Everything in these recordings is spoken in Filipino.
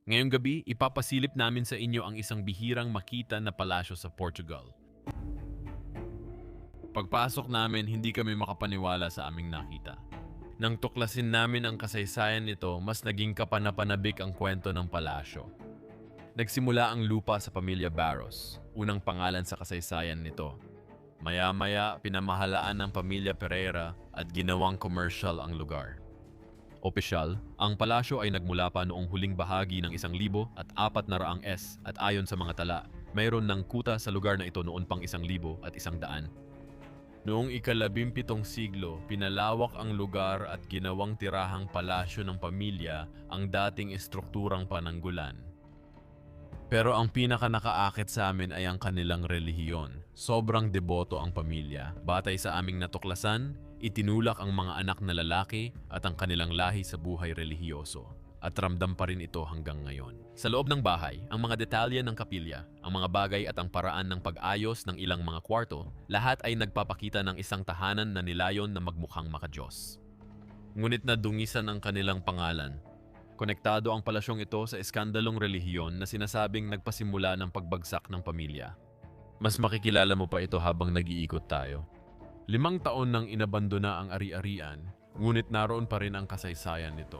Ngayong gabi, ipapasilip namin sa inyo ang isang bihirang makita na palasyo sa Portugal. Pagpasok namin, hindi kami makapaniwala sa aming nakita. Nang tuklasin namin ang kasaysayan nito, mas naging kapanapanabik ang kwento ng palasyo. Nagsimula ang lupa sa pamilya Barros, unang pangalan sa kasaysayan nito. Maya-maya, pinamahalaan ng pamilya Pereira at ginawang commercial ang lugar. Opisyal, ang palasyo ay nagmula pa noong huling bahagi ng 1,400 S at ayon sa mga tala, mayroon ng kuta sa lugar na ito noon pang 1,100. Noong ika-17 siglo, pinalawak ang lugar at ginawang tirahang palasyo ng pamilya ang dating estrukturang pananggulan. Pero ang pinaka-nakaakit sa amin ay ang kanilang relihiyon. Sobrang deboto ang pamilya. Batay sa aming natuklasan, itinulak ang mga anak na lalaki at ang kanilang lahi sa buhay relihiyoso. At ramdam pa rin ito hanggang ngayon. Sa loob ng bahay, ang mga detalye ng kapilya, ang mga bagay at ang paraan ng pag-ayos ng ilang mga kwarto, lahat ay nagpapakita ng isang tahanan na nilayon na magmukhang makadiyos. Ngunit nadungisan ang kanilang pangalan. Konektado ang palasyong ito sa iskandalong relihiyon na sinasabing nagpasimula ng pagbagsak ng pamilya. Mas makikilala mo pa ito habang nag-iikot tayo. 5 taon nang inabandona ang ari-arian, ngunit naroon pa rin ang kasaysayan nito.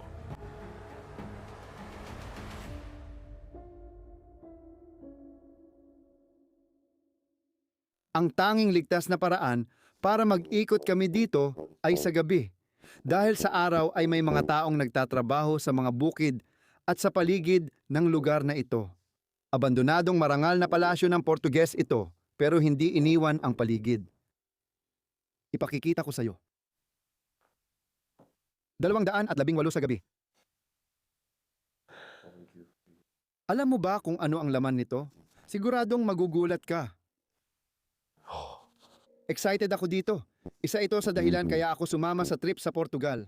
Ang tanging ligtas na paraan para mag-ikot kami dito ay sa gabi. Dahil sa araw ay may mga taong nagtatrabaho sa mga bukid at sa paligid ng lugar na ito. Abandonadong marangal na palasyo ng Portuges ito, pero hindi iniwan ang paligid. Ipakikita ko sa iyo. 218 sa gabi. Alam mo ba kung ano ang laman nito? Siguradong magugulat ka. Excited ako dito. Isa ito sa dahilan kaya ako sumama sa trip sa Portugal.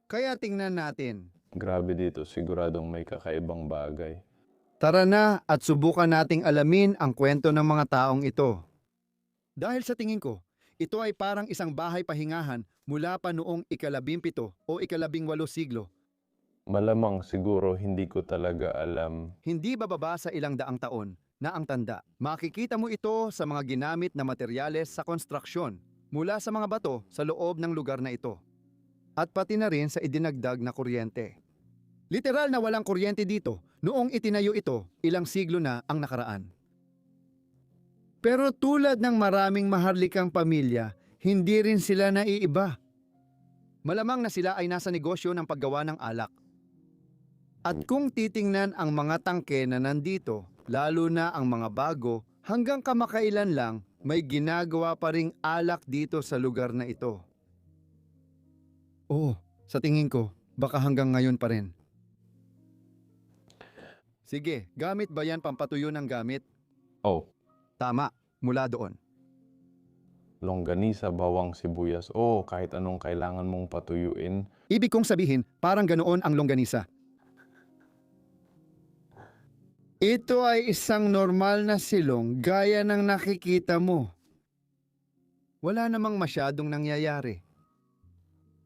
Kaya tingnan natin. Grabe dito, siguradong may kakaibang bagay. Tara na at subukan nating alamin ang kwento ng mga taong ito. Dahil sa tingin ko, ito ay parang isang bahay pahingahan mula pa noong ika-17 o ika-18 siglo. Malamang siguro hindi ko talaga alam. Hindi bababa sa ilang daang taon na ang tanda. Makikita mo ito sa mga ginamit na materyales sa konstruksyon mula sa mga bato sa loob ng lugar na ito. At pati na rin sa idinagdag na kuryente. Literal na walang kuryente dito noong itinayo ito ilang siglo na ang nakaraan. Pero tulad ng maraming maharlikang pamilya, hindi rin sila naiiba. Malamang na sila ay nasa negosyo ng paggawa ng alak. At kung titingnan ang mga tangke na nandito, lalo na ang mga bago, hanggang kamakailan lang may ginagawa pa ring alak dito sa lugar na ito. Oh, sa tingin ko, baka hanggang ngayon pa rin. Sige, gamit ba yan pampatuyo ng gamit? Oh, Tama, mula doon. longganisa, bawang sibuyas. Oh, kahit anong kailangan mong patuyuin. Ibig kong sabihin, parang ganoon ang longganisa. Ito ay isang normal na silong gaya ng nakikita mo. Wala namang masyadong nangyayari.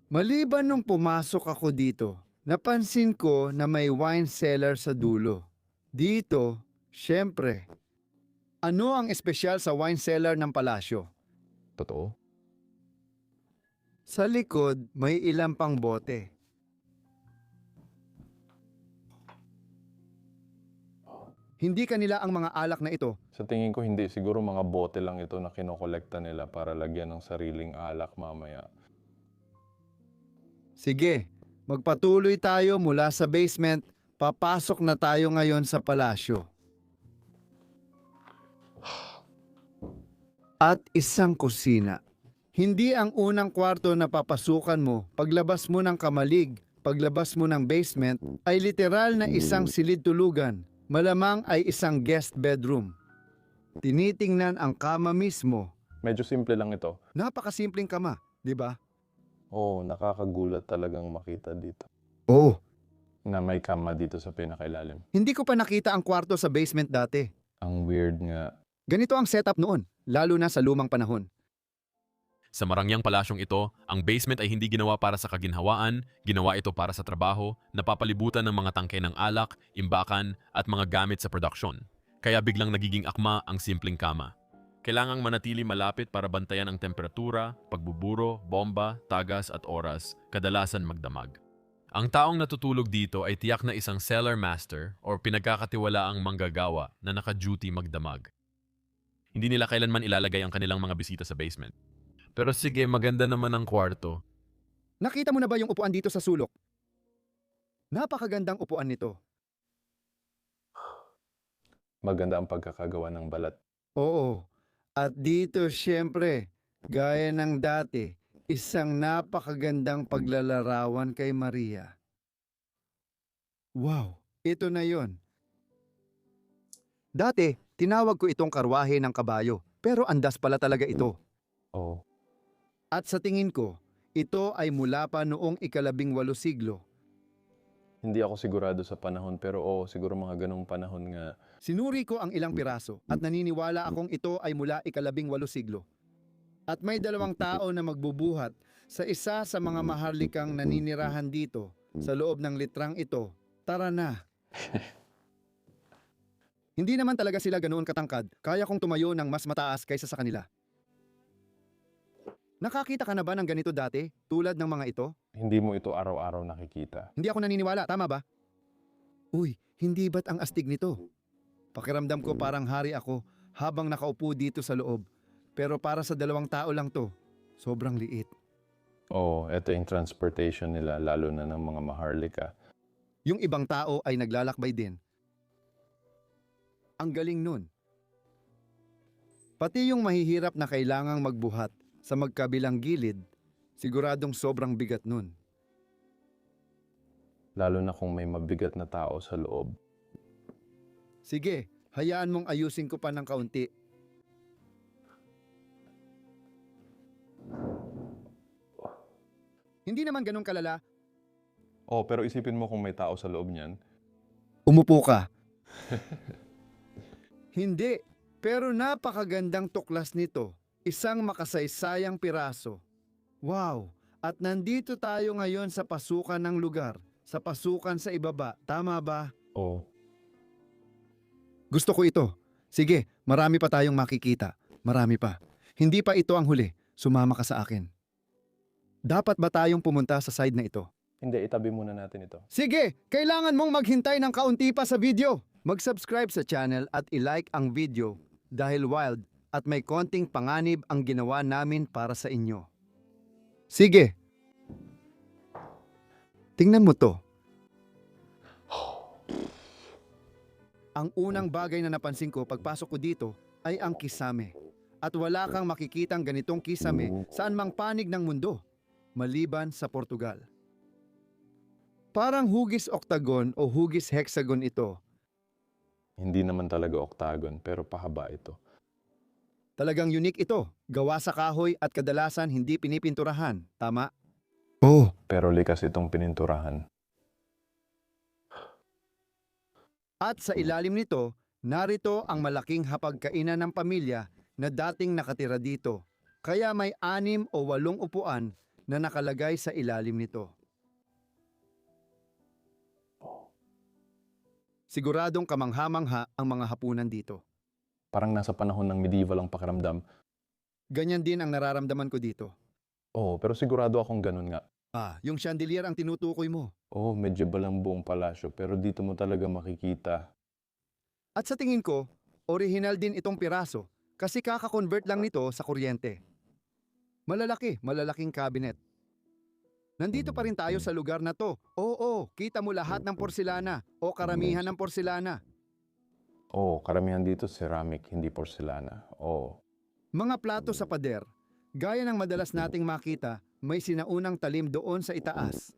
Maliban nung pumasok ako dito, napansin ko na may wine cellar sa dulo. Dito, syempre. Ano ang espesyal sa wine cellar ng palasyo? Totoo? Sa likod, may ilang pang bote. Hindi kanila ang mga alak na ito. Sa tingin ko hindi. Siguro mga bote lang ito na kinokolekta nila para lagyan ng sariling alak mamaya. Sige, magpatuloy tayo mula sa basement. Papasok na tayo ngayon sa palasyo. At isang kusina. Hindi ang unang kwarto na papasukan mo, paglabas mo ng kamalig, paglabas mo ng basement, ay literal na isang silid tulugan. Malamang ay isang guest bedroom. Tinitingnan ang kama mismo. Medyo simple lang ito. Napakasimpleng kama, di ba? Oh, nakakagulat talagang makita dito. Oo. Na may kama dito sa pinakailalim. Hindi ko pa nakita ang kwarto sa basement dati. Ang weird nga. Ganito ang setup noon, lalo na sa lumang panahon. Sa marangyang palasyong ito, ang basement ay hindi ginawa para sa kaginhawaan, ginawa ito para sa trabaho, napapalibutan ng mga tangke ng alak, imbakan, at mga gamit sa produksyon. Kaya biglang nagiging akma ang simpleng kama. Kailangang manatili malapit para bantayan ang temperatura, pagbuburo, bomba, tagas at oras, kadalasan magdamag. Ang taong natutulog dito ay tiyak na isang cellar master o pinagkakatiwalaang manggagawa na naka-duty magdamag. Hindi nila kailanman ilalagay ang kanilang mga bisita sa basement. Pero sige, maganda naman ang kwarto. Nakita mo na ba yung upuan dito sa sulok? Napakagandang upuan nito. Maganda ang pagkakagawa ng balat. Oo. At dito, siyempre, gaya ng dati, isang napakagandang paglalarawan kay Maria. Wow, ito na yon. Dati, tinawag ko itong karwahe ng kabayo, pero andas pala talaga ito. Oo. At sa tingin ko, ito ay mula pa noong ika-18 siglo. Hindi ako sigurado sa panahon, pero oo, siguro mga ganong panahon nga. Sinuri ko ang ilang piraso at naniniwala akong ito ay mula ika-18 siglo. At may 2 tao na magbubuhat sa isa sa mga maharlikang naninirahan dito sa loob ng litrang ito. Tara na. Hindi naman talaga sila ganoon katangkad. Kaya kong tumayo ng mas mataas kaysa sa kanila. Nakakita ka na ba ng ganito dati, tulad ng mga ito? Hindi mo ito araw-araw nakikita. Hindi ako naniniwala, tama ba? Uy, hindi ba't ang astig nito? Pakiramdam ko parang hari ako habang nakaupo dito sa loob. Pero para sa 2 tao lang to, sobrang liit. Oo, ito yung transportation nila, lalo na ng mga maharlika. Yung ibang tao ay naglalakbay din. Ang galing nun. Pati yung mahihirap na kailangang magbuhat sa magkabilang gilid, siguradong sobrang bigat nun. Lalo na kung may mabigat na tao sa loob. Sige, hayaan mong ayusin ko pa ng kaunti. Hindi naman ganun kalala. Oh, pero isipin mo kung may tao sa loob niyan. Umupo ka. Hindi, pero napakagandang tuklas nito. Isang makasaysayang piraso. Wow! At nandito tayo ngayon sa pasukan ng lugar, sa pasukan sa ibaba. Tama ba? Oo. Gusto ko ito. Sige, marami pa tayong makikita. Marami pa. Hindi pa ito ang huli. Sumama ka sa akin. Dapat ba tayong pumunta sa side na ito? Hindi, itabi muna natin ito. Sige, kailangan mong maghintay ng kaunti pa sa video. Mag-subscribe sa channel at i-like ang video dahil wild at may konting panganib ang ginawa namin para sa inyo. Sige. Tingnan mo to. Ang unang bagay na napansin ko pagpasok ko dito ay ang kisame. At wala kang makikitang ganitong kisame saan mang panig ng mundo, maliban sa Portugal. Parang hugis octagon o hugis hexagon ito. Hindi naman talaga octagon, pero pahaba ito. Talagang unique ito. Gawa sa kahoy at kadalasan hindi pinipinturahan. Tama? Oo. Pero likas itong pininturahan. At sa ilalim nito, narito ang malaking hapagkainan ng pamilya na dating nakatira dito. Kaya may 6 o 8 upuan na nakalagay sa ilalim nito. Siguradong kamangha-mangha ang mga hapunan dito. Parang nasa panahon ng medieval ang pakiramdam. Ganyan din ang nararamdaman ko dito. Oo, pero sigurado akong ganun nga. Yung chandelier ang tinutukoy mo. Oo, medieval ang buong palasyo, pero dito mo talaga makikita. At sa tingin ko, original din itong piraso kasi kaka-convert lang nito sa kuryente. Malalaking cabinet. Nandito pa rin tayo sa lugar na to. Oo, kita mo lahat ng porselana o karamihan ng porselana. Oo, karamihan dito ceramic, hindi porcelana. Oo. Mga plato sa pader, gaya ng madalas nating makita, may sinaunang talim doon sa itaas.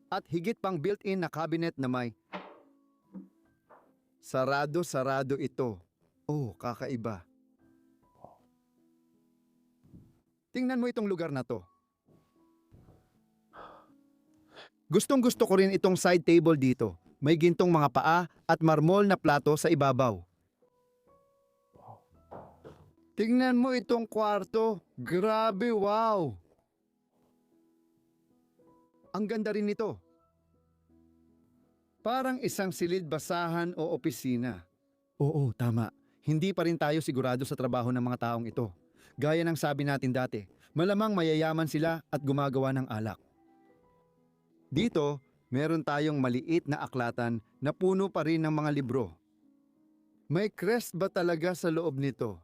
At higit pang built-in na cabinet na may sarado ito. Oh, kakaiba. Tingnan mo itong lugar na to. Gustong-gusto ko rin itong side table dito. May gintong mga paa at marmol na plato sa ibabaw. Tingnan mo itong kwarto. Grabe, wow! Ang ganda rin nito. Parang isang silid-basahan o opisina. Oo, tama. Hindi pa rin tayo sigurado sa trabaho ng mga taong ito. Gaya ng sabi natin dati, malamang mayayaman sila at gumagawa ng alak. Dito, meron tayong maliit na aklatan na puno pa rin ng mga libro. May crest ba talaga sa loob nito?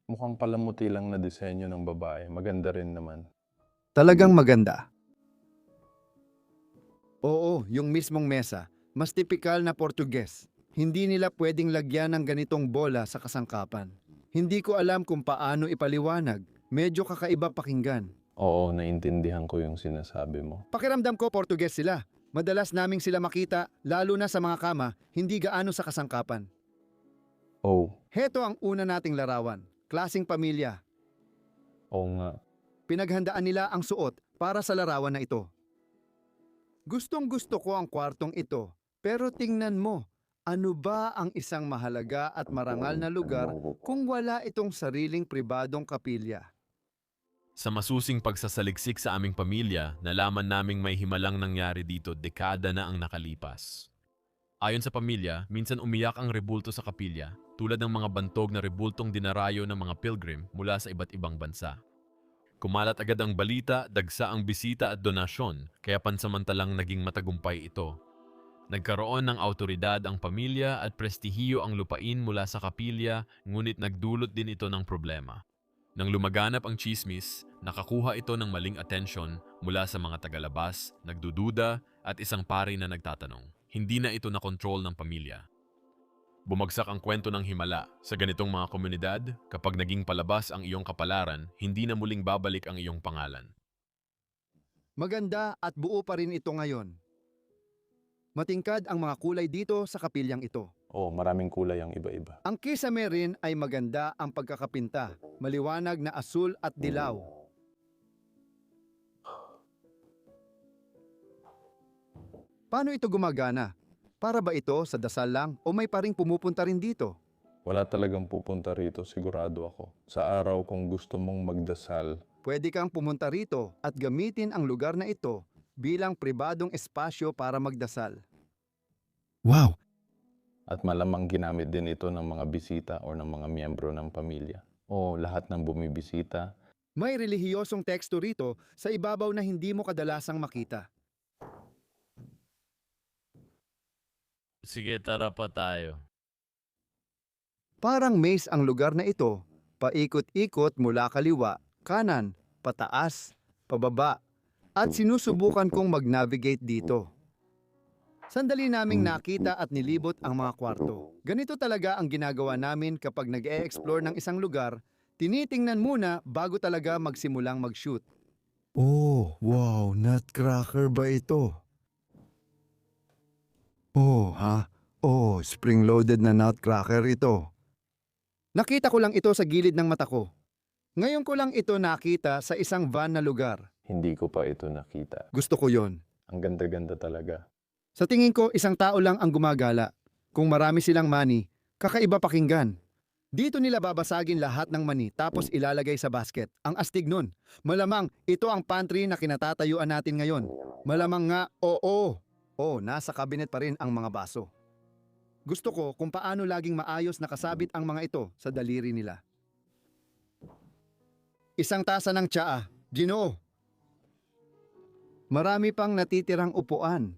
Mukhang palamuti lang na disenyo ng babae. Maganda rin naman. Talagang maganda. Oo, yung mismong mesa, mas tipikal na Portuges. Hindi nila pwedeng lagyan ng ganitong bola sa kasangkapan. Hindi ko alam kung paano ipaliwanag. Medyo kakaiba pakinggan. Oo, naintindihan ko yung sinasabi mo. Pakiramdam ko Portuges sila. Madalas naming sila makita, lalo na sa mga kama, hindi gaano sa kasangkapan. Oh, Heto ang una nating larawan, klaseng pamilya. oo nga. Pinaghandaan nila ang suot para sa larawan na ito. Gustong-gusto ko ang kwartong ito, pero tingnan mo, ano ba ang isang mahalaga at marangal na lugar kung wala itong sariling pribadong kapilya? Sa masusing pagsasaliksik sa aming pamilya, nalaman naming may himalang nangyari dito dekada na ang nakalipas. Ayon sa pamilya, minsan umiyak ang rebulto sa kapilya, tulad ng mga bantog na rebultong dinarayo ng mga pilgrim mula sa iba't ibang bansa. Kumalat agad ang balita, dagsa ang bisita at donasyon, kaya pansamantalang naging matagumpay ito. Nagkaroon ng autoridad ang pamilya at prestihiyo ang lupain mula sa kapilya, ngunit nagdulot din ito ng problema. Nang lumaganap ang chismis, nakakuha ito ng maling atensyon mula sa mga tagalabas, nagdududa at isang pari na nagtatanong. Hindi na ito nakontrol ng pamilya. Bumagsak ang kwento ng himala. Sa ganitong mga komunidad, kapag naging palabas ang iyong kapalaran, hindi na muling babalik ang iyong pangalan. Maganda at buo pa rin ito ngayon. Matingkad ang mga kulay dito sa kapilyang ito. Oo, maraming kulay ang iba-iba. Ang kisame rin ay maganda ang pagkakapinta, maliwanag na asul at dilaw. Paano ito gumagana? Para ba ito sa dasal lang o may paring pumupunta rin dito? Wala talagang pupunta rito, sigurado ako. Sa araw kung gusto mong magdasal, Pwede kang pumunta rito at gamitin ang lugar na ito bilang pribadong espasyo para magdasal. Wow! at malamang ginamit din ito ng mga bisita o ng mga miyembro ng pamilya. O lahat ng bumibisita. May relihiyosong teksto rito sa ibabaw na hindi mo kadalasang makita. Sige, tara pa tayo. Parang maze ang lugar na ito, paikot-ikot mula kaliwa, kanan, pataas, pababa, at sinusubukan kong mag-navigate dito. Sandali naming nakita at nilibot ang mga kwarto. Ganito talaga ang ginagawa namin kapag nag-e-explore ng isang lugar, tinitingnan muna bago talaga magsimulang mag-shoot. Oh, wow, nutcracker ba ito? Oh, ha? Oh, spring-loaded na nutcracker ito. Nakita ko lang ito sa gilid ng mata ko. Ngayon ko lang ito nakita sa isang van na lugar. Hindi ko pa ito nakita. Gusto ko yon. Ang ganda-ganda talaga. Sa tingin ko, isang tao lang ang gumagala. Kung marami silang money, kakaiba pakinggan. Dito nila babasagin lahat ng money tapos ilalagay sa basket. Ang astig nun. Malamang ito ang pantry na kinatatayuan natin ngayon. Malamang nga, oo. Oh, nasa cabinet pa rin ang mga baso. Gusto ko kung paano laging maayos nakasabit ang mga ito sa daliri nila. Isang tasa ng tsaa, Ginoo. Marami pang natitirang upuan.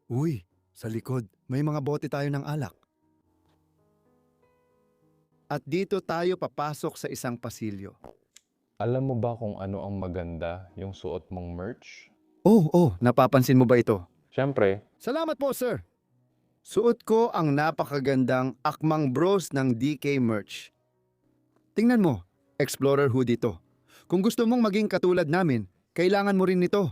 Uy, sa likod, may mga bote tayo ng alak. At dito tayo papasok sa isang pasilyo. Alam mo ba kung ano ang maganda yung suot mong merch? Oh, napapansin mo ba ito? Siyempre, Salamat po, sir. Suot ko ang napakagandang Akmang Bros ng DK merch. Tingnan mo, Explorer hoodie ito. Kung gusto mong maging katulad namin, kailangan mo rin nito.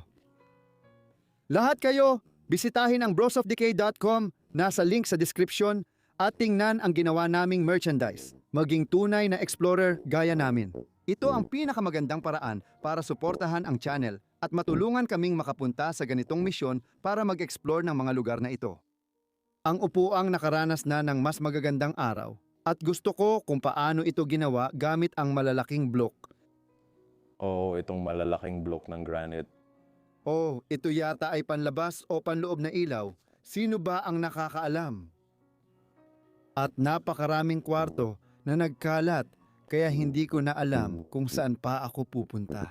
Lahat kayo, bisitahin ang brosofdk.com, nasa link sa description, at tingnan ang ginawa naming merchandise. Maging tunay na explorer gaya namin. Ito ang pinakamagandang paraan para suportahan ang channel at matulungan kaming makapunta sa ganitong misyon para mag-explore ng mga lugar na ito. Ang upuang nakaranas na ng mas magagandang araw, At gusto ko kung paano ito ginawa gamit ang malalaking block. Oo, itong malalaking block ng granite. Oh, ito yata ay panlabas o panloob na ilaw. Sino ba ang nakakaalam? At napakaraming kwarto na nagkalat kaya hindi ko na alam kung saan pa ako pupunta.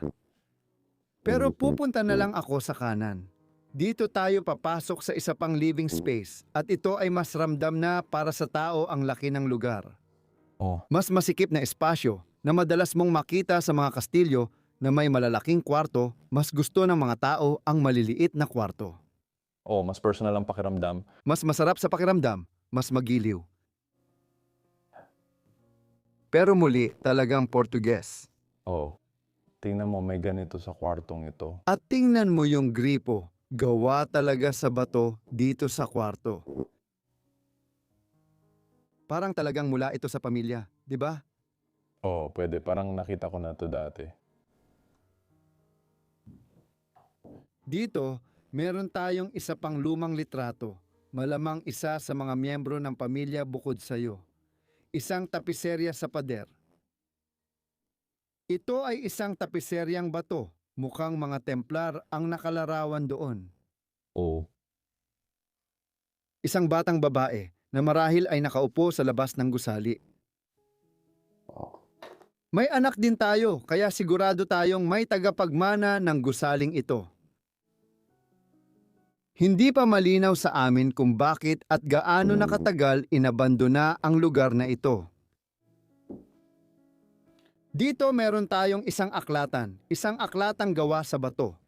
Pero pupunta na lang ako sa kanan. Dito tayo papasok sa isa pang living space at ito ay mas ramdam na para sa tao ang laki ng lugar. Oh, Mas masikip na espasyo na madalas mong makita sa mga kastilyo na may malalaking kwarto, mas gusto ng mga tao ang maliliit na kwarto. oh, mas personal ang pakiramdam. Mas masarap sa pakiramdam, mas magiliw. Pero muli, talagang Portuges. Oh, tingnan mo, may ganito sa kwartong ito. At tingnan mo yung gripo, gawa talaga sa bato dito sa kwarto. Parang talagang mula ito sa pamilya, di ba? Oh, pwede. Parang nakita ko na to dati. Dito, meron tayong isa pang lumang litrato, malamang isa sa mga miyembro ng pamilya bukod sa'yo. Isang tapiserya sa pader. Ito ay isang tapiseryang bato, mukhang mga Templar ang nakalarawan doon. Oh, Isang batang babae na marahil ay nakaupo sa labas ng gusali. May anak din tayo, kaya sigurado tayong may tagapagmana ng gusaling ito. Hindi pa malinaw sa amin kung bakit at gaano nakatagal inabandona ang lugar na ito. Dito meron tayong isang aklatang gawa sa bato.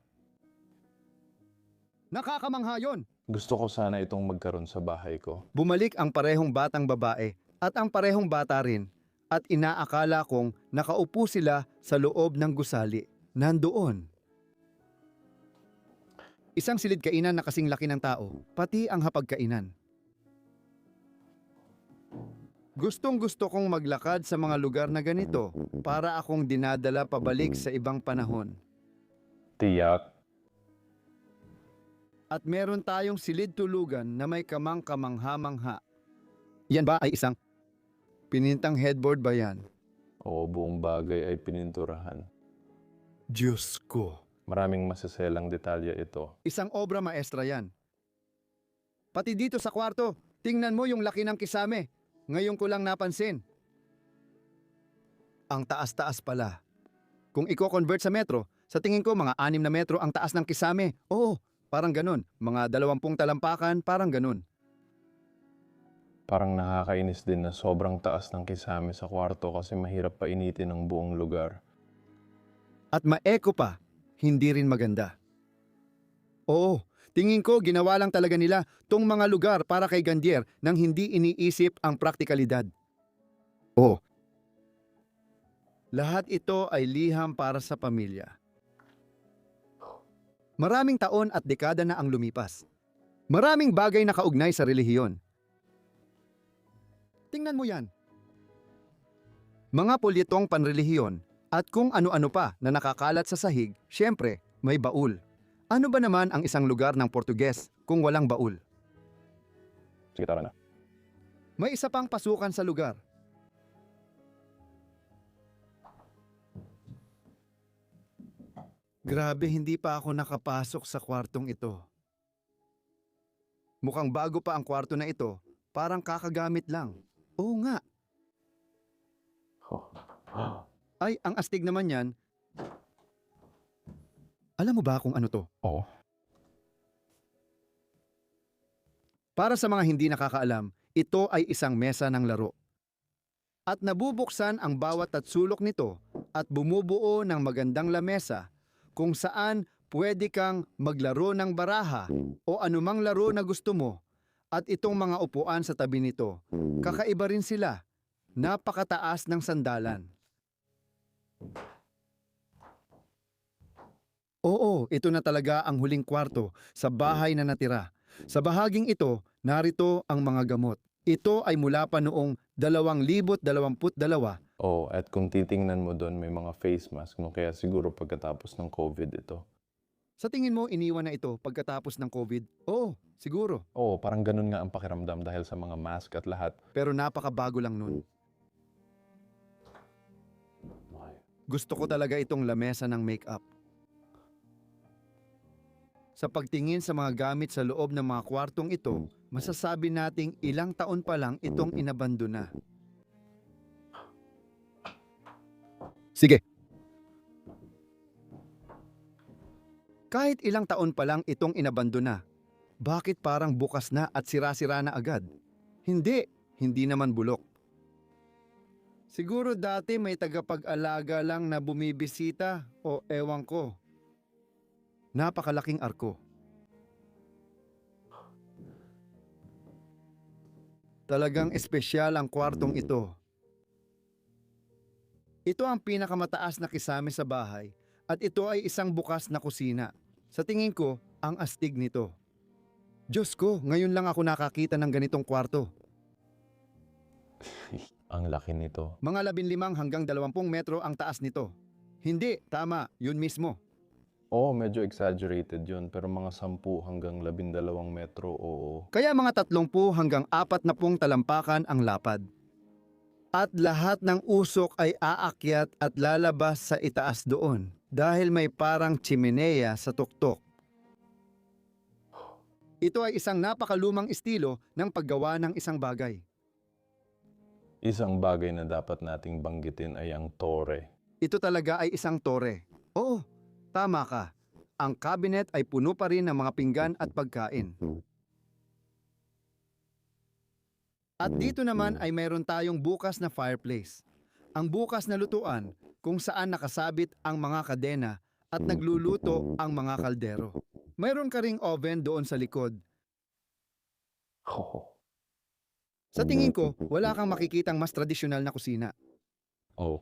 Nakakamangha yun! gusto ko sana itong magkaroon sa bahay ko. Bumalik ang parehong batang babae at ang parehong bata rin at inaakala kong nakaupo sila sa loob ng gusali. Nandoon. Isang silid kainan na kasing laki ng tao, pati ang hapagkainan. Gustong-gusto kong maglakad sa mga lugar na ganito para akong dinadala pabalik sa ibang panahon. Tiyak. At meron tayong silid tulugan na may kamang-kamangha-mangha. Yan ba ay isang pinintang headboard ba yan? Oo, buong bagay ay pininturahan. Diyos ko! Maraming masaselang detalye ito. Isang obra maestra yan. Pati dito sa kwarto, tingnan mo yung laki ng kisame. Ngayon ko lang napansin. Ang taas-taas pala. Kung i-convert sa metro, sa tingin ko mga 6 na metro ang taas ng kisame. Oo, parang ganun. Mga 20 talampakan, parang ganun. Parang nakakainis din na sobrang taas ng kisame sa kwarto kasi mahirap painitin ang buong lugar. At ma-echo pa, hindi rin maganda. Oo, tingin ko ginawa lang talaga nila tong mga lugar para kay Gandier nang hindi iniisip ang praktikalidad. Oo. Lahat ito ay liham para sa pamilya. Maraming taon at dekada na ang lumipas. Maraming bagay na kaugnay sa relihiyon. Tingnan mo yan. Mga pulyetong panrelihiyon at kung ano-ano pa na nakakalat sa sahig, syempre, may baul. Ano ba naman ang isang lugar ng Portuges kung walang baul? Sige, tara na. May isa pang pasukan sa lugar. Grabe, hindi pa ako nakapasok sa kwartong ito. Mukhang bago pa ang kwarto na ito, parang kakagamit lang. Oo nga. Ay, ang astig naman yan. Alam mo ba kung ano to? Oo. Para sa mga hindi nakakaalam, ito ay isang mesa ng laro. At nabubuksan ang bawat tatsulok nito at bumubuo ng magandang lamesa kung saan pwede kang maglaro ng baraha o anumang laro na gusto mo. At itong mga upuan sa tabi nito, kakaiba rin sila. Napakataas ng sandalan. Oo, ito na talaga ang huling kwarto sa bahay na natira. Sa bahaging ito, narito ang mga gamot. Ito ay mula pa noong 2022. Oh, at kung titingnan mo doon, may mga face mask, no? Kaya siguro pagkatapos ng COVID ito. Sa tingin mo, iniwan na ito pagkatapos ng COVID? Oo, siguro. Oo, parang ganun nga ang pakiramdam dahil sa mga mask at lahat. Pero napakabago lang nun. Gusto ko talaga itong lamesa ng makeup. Sa pagtingin sa mga gamit sa loob ng mga kwartong ito, masasabi nating ilang taon pa lang itong inabandona. Sige. Kahit ilang taon pa lang itong inabandona, bakit parang bukas na at sira-sira na agad? Hindi naman bulok. Siguro dati may tagapag-alaga lang na bumibisita o ewan ko. Napakalaking arko. Talagang espesyal ang kwartong ito. Ito ang pinakamataas na kisame sa bahay at ito ay isang bukas na kusina. Sa tingin ko, ang astig nito. Diyos ko, ngayon lang ako nakakita ng ganitong kwarto. Ang laki nito. Mga 15 hanggang 20 metro ang taas nito. Hindi, tama, yun mismo. Oo, medyo exaggerated yun, pero mga 10 hanggang 12 metro, oo. Kaya mga 30 hanggang 40 talampakan ang lapad. At lahat ng usok ay aakyat at lalabas sa itaas doon dahil may parang chimenea sa tuktok. Ito ay isang napakalumang estilo ng paggawa ng isang bagay. Isang bagay na dapat nating banggitin ay ang tore. Ito talaga ay isang tore. Oo, tama ka. Ang cabinet ay puno pa rin ng mga pinggan at pagkain. At dito naman ay mayroon tayong bukas na fireplace. Ang bukas na lutuan kung saan nakasabit ang mga kadena at nagluluto ang mga kaldero. Mayroon ka ring oven doon sa likod. Oh. Sa tingin ko, wala kang makikitang mas tradisyonal na kusina. Oh.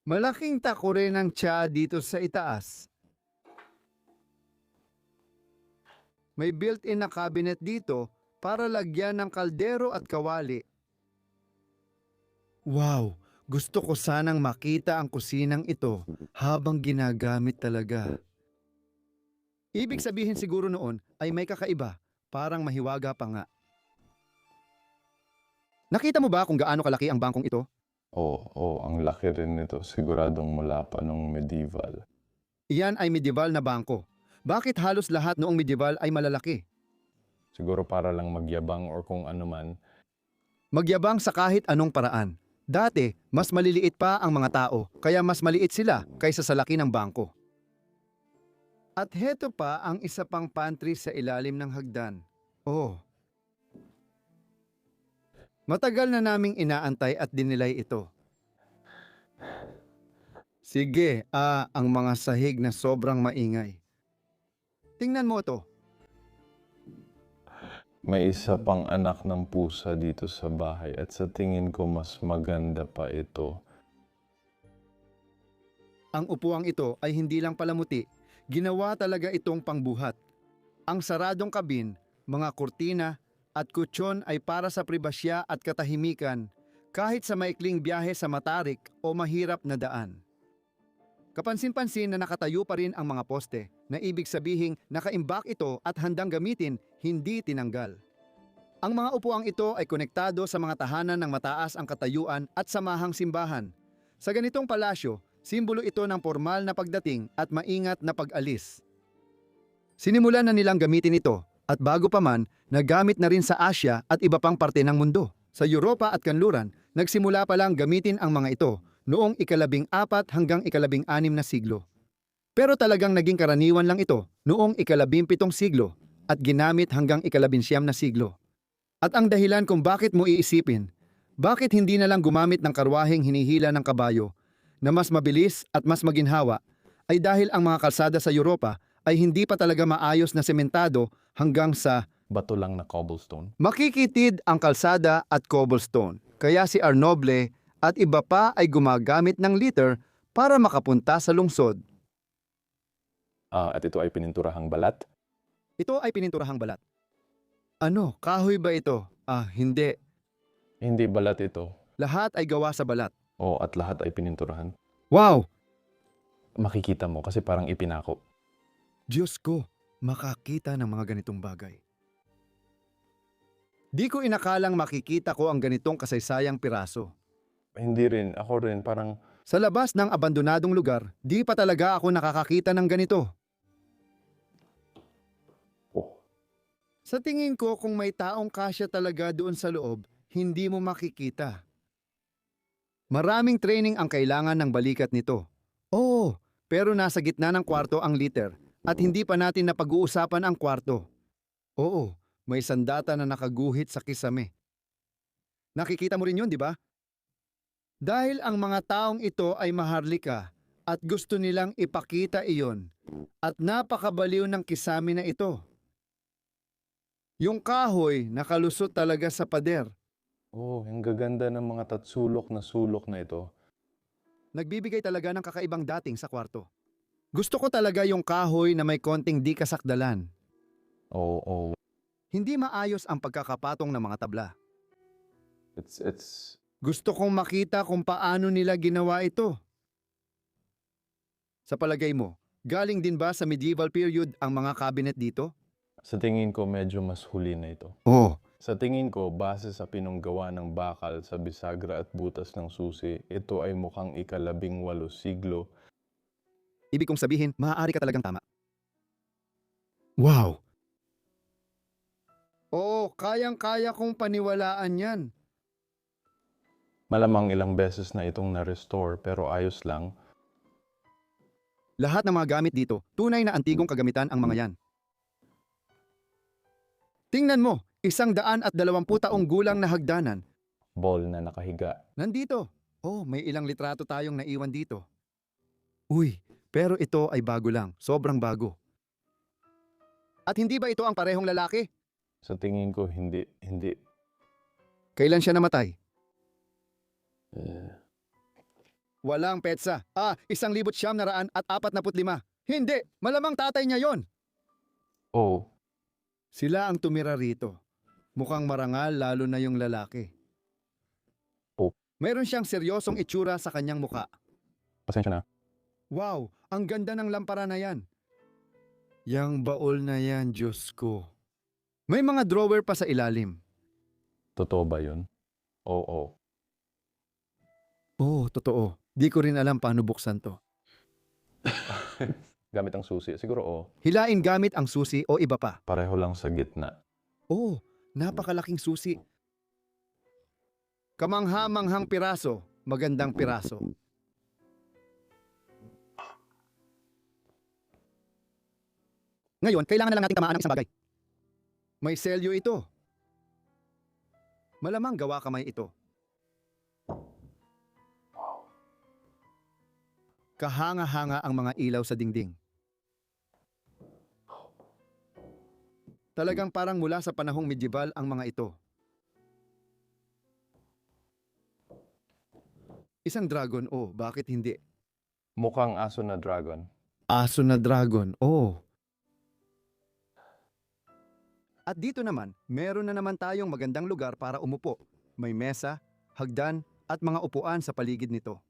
Malaking takore ng tsa dito sa itaas. May built-in na cabinet dito para lagyan ng kaldero at kawali. Wow! Gusto ko sanang makita ang kusinang ito habang ginagamit talaga. Ibig sabihin siguro noon ay may kakaiba, parang mahiwaga pa nga. Nakita mo ba kung gaano kalaki ang bangkong ito? Oo, ang laki rin nito. Siguradong mula pa nung medieval. Iyan ay medieval na bangko. Bakit halos lahat noong medieval ay malalaki? Siguro para lang magyabang or kung ano man. Magyabang sa kahit anong paraan. Dati, mas maliliit pa ang mga tao, kaya mas maliit sila kaysa sa laki ng bangko. At heto pa ang isa pang pantry sa ilalim ng hagdan. Oh. Matagal na naming inaantay at dinilay ito. Sige, ang mga sahig na sobrang maingay. Tingnan mo to. May isa pang anak ng pusa dito sa bahay at sa tingin ko mas maganda pa ito. Ang upuang ito ay hindi lang palamuti, ginawa talaga itong pangbuhat. Ang saradong kabin, mga kurtina at kutsyon ay para sa pribasya at katahimikan kahit sa maikling biyahe sa matarik o mahirap na daan. Kapansin-pansin na nakatayo pa rin ang mga poste na ibig sabihing nakaimbak ito at handang gamitin, hindi tinanggal. Ang mga upuang ito ay konektado sa mga tahanan ng mataas ang katayuan at samahang simbahan. Sa ganitong palasyo, simbolo ito ng formal na pagdating at maingat na pag-alis. Sinimulan na nilang gamitin ito at bago pa man, nagamit na rin sa Asya at iba pang parte ng mundo. Sa Europa at Kanluran, nagsimula pa lang gamitin ang mga ito noong ika-14 hanggang ika-16 na siglo. Pero talagang naging karaniwan lang ito noong ika-17 siglo at ginamit hanggang ika-19 na siglo. At ang dahilan kung bakit mo iisipin, bakit hindi na lang gumamit ng karwaheng hinihila ng kabayo na mas mabilis at mas maginhawa ay dahil ang mga kalsada sa Europa ay hindi pa talaga maayos na sementado hanggang sa Bato lang na cobblestone. makikitid ang kalsada at cobblestone. Kaya si Arnoble at iba pa ay gumagamit ng liter para makapunta sa lungsod. At ito ay pininturahang balat. Ito ay pininturahang balat. Ano, kahoy ba ito? Hindi. Hindi balat ito. Lahat ay gawa sa balat. Oo, at lahat ay pininturahan. Wow! Makikita mo kasi parang ipinako. Diyos ko, makakita ng mga ganitong bagay. Di ko inakalang makikita ko ang ganitong kasaysayang piraso. Hindi rin. Ako rin. Parang Sa labas ng abandonadong lugar, di pa talaga ako nakakakita ng ganito. Oh, Sa tingin ko kung may taong kasya talaga doon sa loob, hindi mo makikita. Maraming training ang kailangan ng balikat nito. Oo, pero nasa gitna ng kwarto ang liter at hindi pa natin napag-uusapan ang kwarto. Oo, may sandata na nakaguhit sa kisame. Nakikita mo rin yun, di ba? Dahil ang mga taong ito ay maharlika at gusto nilang ipakita iyon at napakabaliw ng kisame na ito. Yung kahoy nakalusot talaga sa pader. oh, ang gaganda ng mga tatsulok na sulok na ito. Nagbibigay talaga ng kakaibang dating sa kwarto. Gusto ko talaga yung kahoy na may konting di kasakdalan. Oh, oh, Hindi maayos ang pagkakapatong ng mga tabla. it's Gusto kong makita kung paano nila ginawa ito. Sa palagay mo, galing din ba sa medieval period ang mga cabinet dito? sa tingin ko medyo mas huli na ito. Oo. Sa tingin ko, base sa pinunggawa ng bakal sa bisagra at butas ng susi, ito ay mukhang ika-18 siglo. Ibig kong sabihin, maaari ka talagang tama. Wow! Oo, kayang-kaya kong paniwalaan yan. Malamang ilang beses na itong na-restore pero ayos lang. Lahat ng mga gamit dito, tunay na antigong kagamitan ang mga yan. Tingnan mo, 120 taong gulang na hagdanan. Ball na nakahiga. Nandito. Oh, may ilang litrato tayong naiwan dito. Uy, pero ito ay bago lang. Sobrang bago. At hindi ba ito ang parehong lalaki? Sa tingin ko, hindi. Kailan siya namatay? Eh, Walang petsa. 1,945. Hindi, malamang tatay niya yon. oh, Sila ang tumira rito. Mukhang marangal lalo na yung lalaki. Oh. Meron siyang seryosong itsura sa kanyang muka. pasensya na. Wow, ang ganda ng lampara na yan. Yang baol na yan, Diyos ko. May mga drawer pa sa ilalim. Totoo ba yun? Oo. Oo, totoo. Di ko rin alam paano buksan to. Gamit ang susi. Siguro Hilain gamit ang susi o iba pa. pareho lang sa gitna. Oo, napakalaking susi. Kamangha-manghang piraso, magandang piraso. Ngayon, kailangan na lang nating tamaan ng isang bagay. May selyo ito. Malamang gawa kamay ito. Kahanga-hanga ang mga ilaw sa dingding. Talagang parang mula sa panahong medieval ang mga ito. Isang dragon, bakit hindi? Mukhang aso na dragon. Aso na dragon, At dito naman, meron na naman tayong magandang lugar para umupo. May mesa, hagdan, at mga upuan sa paligid nito.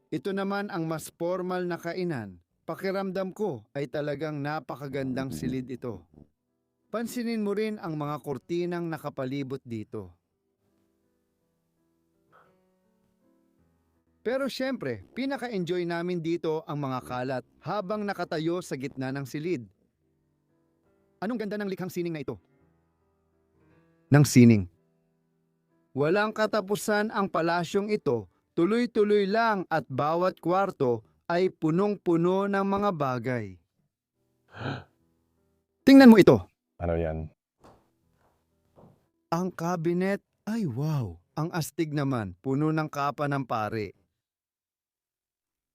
Ito naman ang mas formal na kainan. Pakiramdam ko ay talagang napakagandang silid ito. Pansinin mo rin ang mga kurtinang nakapalibot dito. Pero syempre, pinaka-enjoy namin dito ang mga kalat habang nakatayo sa gitna ng silid. Anong ganda ng likhang sining na ito? Ng sining. Walang katapusan ang palasyong ito, tuloy-tuloy lang at bawat kwarto ay punong-puno ng mga bagay. Tingnan mo ito. Ano yan? Ang cabinet, ay wow. Ang astig naman, puno ng kapa ng pare.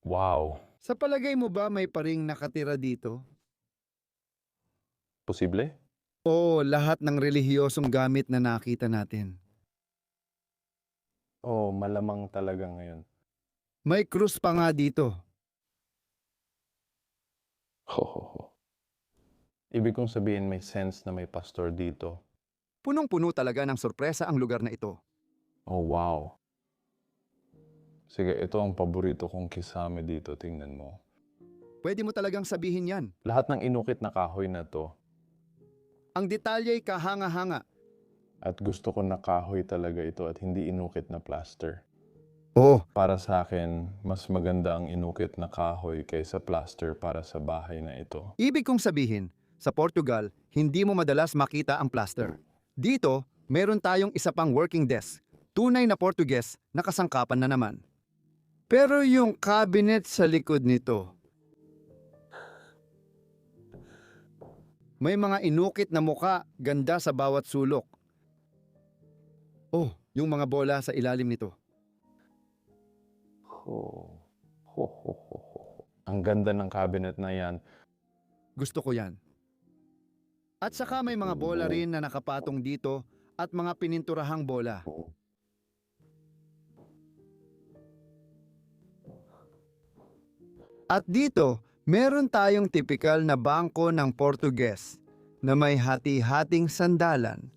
Wow. Sa palagay mo ba may paring nakatira dito? Posible? O lahat ng relihiyosong gamit na nakita natin? Oh, malamang talaga ngayon. May krus pa nga dito. Ho. Ibig kong sabihin may sense na may pastor dito. Punong-puno talaga ng sorpresa ang lugar na ito. Oh, wow. Sige, ito ang paborito kong kisame dito. Tingnan mo. Pwede mo talagang sabihin yan. Lahat ng inukit na kahoy na to, Ang detalya'y kahanga-hanga. at gusto ko na kahoy talaga ito at hindi inukit na plaster. Oo, Para sa akin, mas maganda ang inukit na kahoy kaysa plaster para sa bahay na ito. ibig kong sabihin, sa Portugal, hindi mo madalas makita ang plaster. Dito, meron tayong isa pang working desk. Tunay na Portuges na kasangkapan na naman. Pero yung cabinet sa likod nito, may mga inukit na muka, ganda sa bawat sulok. Oh, yung mga bola sa ilalim nito. Ang ganda ng cabinet na yan. Gusto ko yan. At saka may mga bola rin na nakapatong dito at mga pininturahang bola. At dito, meron tayong tipikal na bangko ng Portuges na may hati-hating sandalan.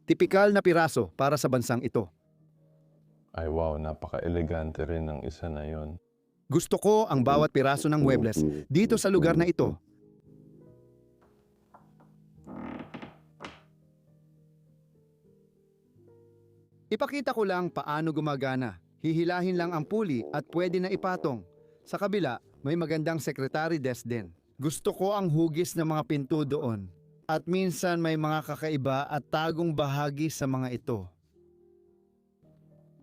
Tipikal na piraso para sa bansang ito. Ay wow, napaka-elegante rin ng isa na yon. Gusto ko ang bawat piraso ng muebles dito sa lugar na ito. Ipakita ko lang paano gumagana. Hihilahin lang ang puli at pwede na ipatong. Sa kabila, may magandang secretary desk din. Gusto ko ang hugis ng mga pinto doon. At minsan may mga kakaiba at tagong bahagi sa mga ito.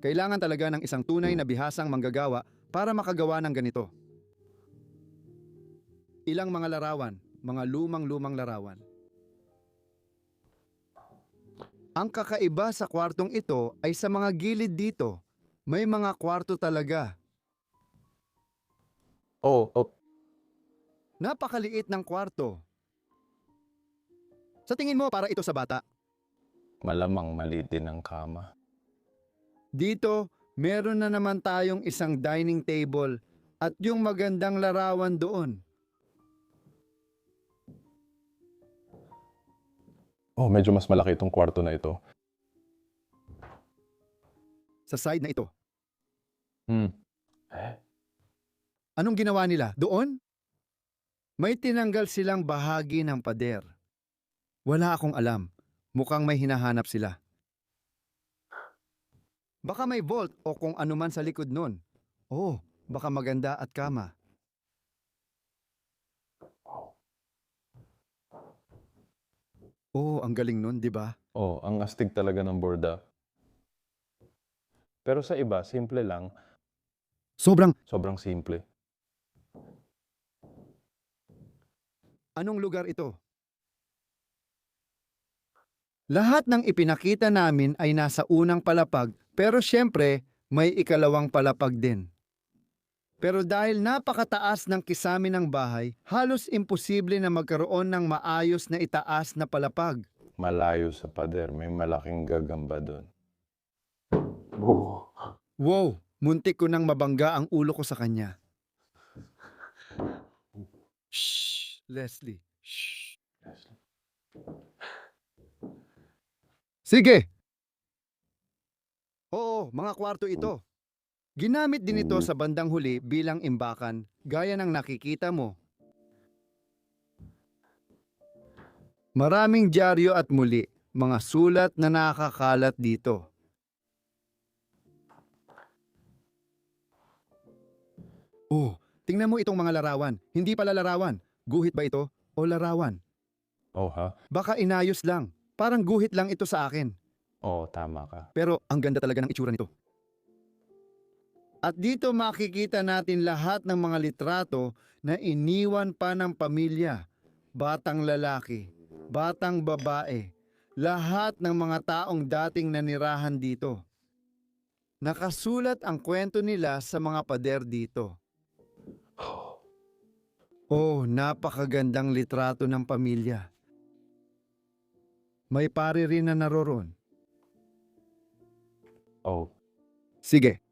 Kailangan talaga ng isang tunay na bihasang manggagawa para makagawa ng ganito. Ilang mga larawan, mga lumang-lumang larawan. Ang kakaiba sa kwartong ito ay sa mga gilid dito. May mga kwarto talaga. Oh, Napakaliit ng kwarto. Sa tingin mo para ito sa bata? malamang maliit din ang kama. Dito, meron na naman tayong isang dining table at yung magandang larawan doon. Oh, medyo mas malaki itong kwarto na ito. Sa side na ito. Eh? Anong ginawa nila? Doon? May tinanggal silang bahagi ng pader. Wala akong alam. Mukhang may hinahanap sila. Baka may vault o kung ano man sa likod nun. Oh, baka maganda at kama. Oh, ang galing nun, di ba? Oh, ang astig talaga ng borda. Pero sa iba, simple lang. Sobrang. Sobrang simple. Anong lugar ito? Lahat ng ipinakita namin ay nasa unang palapag, pero syempre may ikalawang palapag din. Pero dahil napakataas ng kisame ng bahay, halos imposible na magkaroon ng maayos na itaas na palapag. Malayo sa pader, may malaking gagamba doon. Wow, muntik ko nang mabangga ang ulo ko sa kanya. Shh, Leslie. Shh. Sige! Oo, mga kwarto ito. Ginamit din ito sa bandang huli bilang imbakan, gaya ng nakikita mo. Maraming dyaryo at muli, mga sulat na nakakalat dito. Oh, tingnan mo itong mga larawan. Hindi pala larawan. Guhit ba ito o larawan? Oh, ha? Baka inayos lang. Parang guhit lang ito sa akin. Oh, tama ka. Pero ang ganda talaga ng itsura nito. At dito makikita natin lahat ng mga litrato na iniwan pa ng pamilya. Batang lalaki, batang babae, lahat ng mga taong dating nanirahan dito. Nakasulat ang kwento nila sa mga pader dito. Oh, napakagandang litrato ng pamilya. May pari rin na naroroon. Oh, Sige.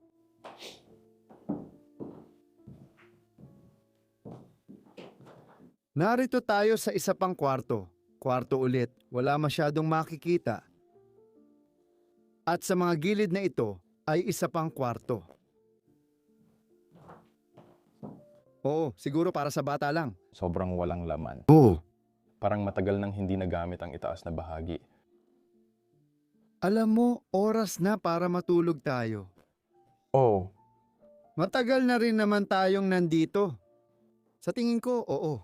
Narito tayo sa isa pang kwarto. Kwarto ulit, wala masyadong makikita. At sa mga gilid na ito ay isa pang kwarto. Oo, siguro para sa bata lang. sobrang walang laman. Oo. Parang matagal nang hindi nagamit ang itaas na bahagi. Alam mo, oras na para matulog tayo. Oh, Matagal na rin naman tayong nandito. Sa tingin ko, oo.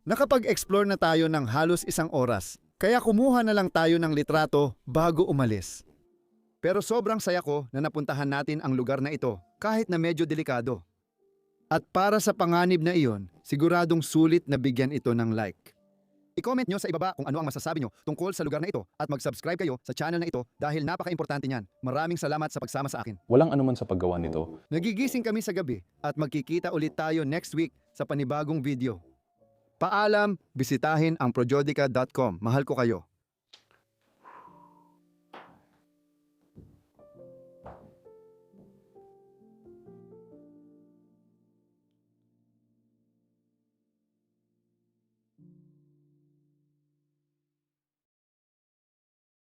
Nakapag-explore na tayo ng halos 1 oras, kaya kumuha na lang tayo ng litrato bago umalis. Pero sobrang saya ko na napuntahan natin ang lugar na ito kahit na medyo delikado. At para sa panganib na iyon, siguradong sulit na bigyan ito ng like. I-comment nyo sa ibaba kung ano ang masasabi nyo tungkol sa lugar na ito at mag-subscribe kayo sa channel na ito dahil napaka-importante niyan. Maraming salamat sa pagsama sa akin. walang anuman sa paggawa nito. Nagigising kami sa gabi at magkikita ulit tayo next week sa panibagong video. Paalam, bisitahin ang projodica.com. Mahal ko kayo.